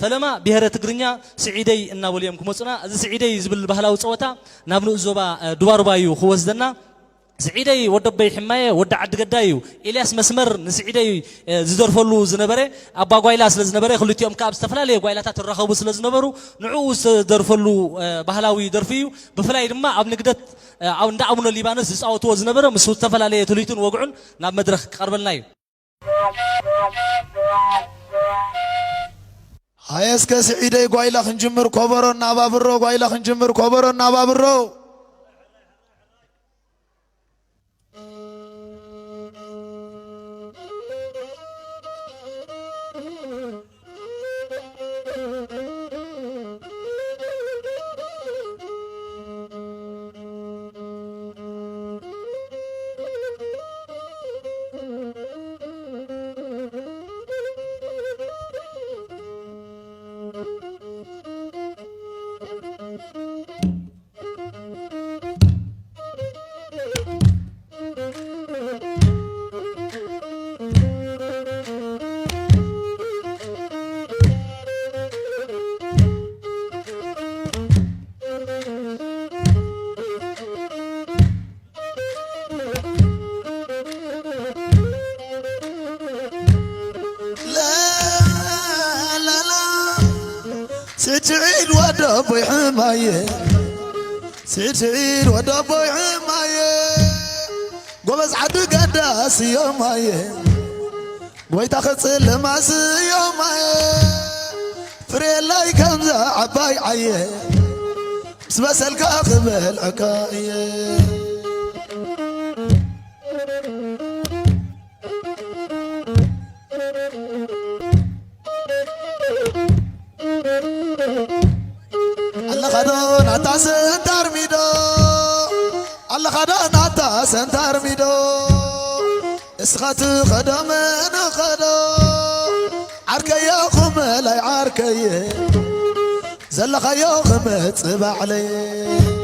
فلما بهرة تقرنيا سعيدي النابليوم كمصنا هذا سعيدي زبل بهلاو صوتا نابنو الزوبا دوار بايو خوزدنا سعيدي ودبي حماية ودع عد قدايو إلياس مسمر نسعيدي زدور فلو زنبرة أبا قايلاس لزنبرة خليت يوم كاب استفلا لي قايلاتات الرخوبس لزنبرو نعوس در فلو بهلاوي درفيو بفلاي ما أبن قدت أو ندعمنا الليبانس أو توز نبرة مسوت استفلا لي تليتون وقعون ناب مدرخ قرب النايم هايس كسعيدي قايلا خنجمر كبرو نابابرو قايلا خنجمر كبرو نابابرو سعيد ودبي حماية سعيد ودبي حماية قبز عد قداس يوماية ويتاخذ الماس يوماية فريلاي كمزة عباي عيه بس الكاخب العكاية سنتر ميدو الله خدانا تا سنتر ميدو اسخات خدمنا خدو عركيا خمل اي عركيا زلخ يا خمت صبع علي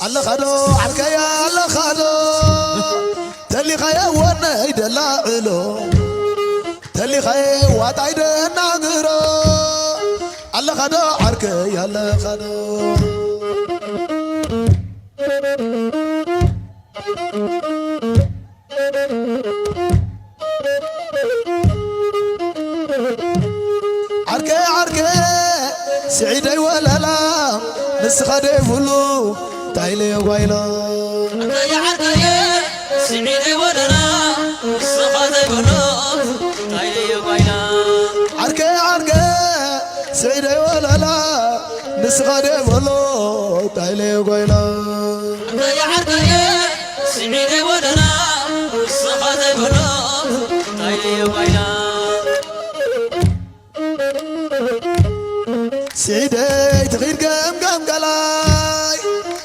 الله خدو عركة يا الله خدو تلي خيا وانا يدلا علو تلي خيا واتا يدنا غرو الله خدو عركة يا الله خدو عركة عركة سعيدي ولا لا نسخدي فلو تايلي وغايلا يا عركة سعيدي ولا لا نسخدي فلو تايلي وغايلا عركة عركة سعيدي ولا لا نسخدي فلو تايلي وغايلا يا عركة سعيدي ولا لا نسخدي فلو تايلي وغايلا سعيدي تغير قم قلاي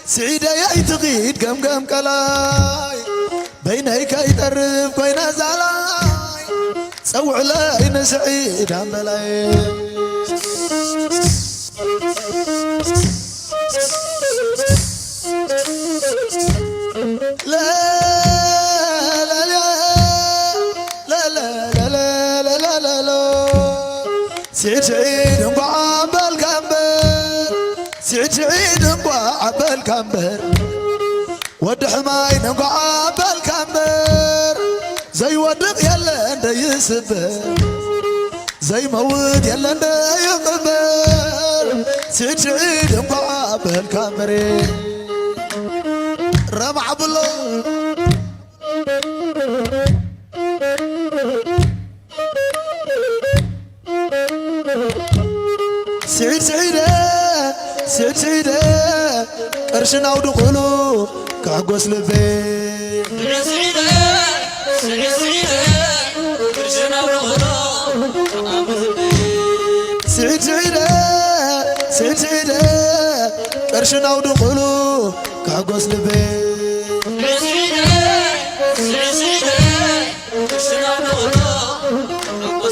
سعيدي تغير قم قلاي بينك يطرف كوين زعلاي سوع لين سعيد عملاي لا لا لا لا لا لا لا لا لا لا سعيد سعيد نقوى عبال كامبر ود حماي نقوى عبال كامبر زي ودق يلا انت يسبر زي موت يلا انت يقبر سعيد نقوى عبال كامبر رمع بلو سعيدة قرشنا ودخلو كعقوس لبي سعيدة قرشنا ودخلو كعقوس لبي سعيدة قرشنا ودخلو كعقوس لبي سعيدة قرشنا ودخلو كعقوس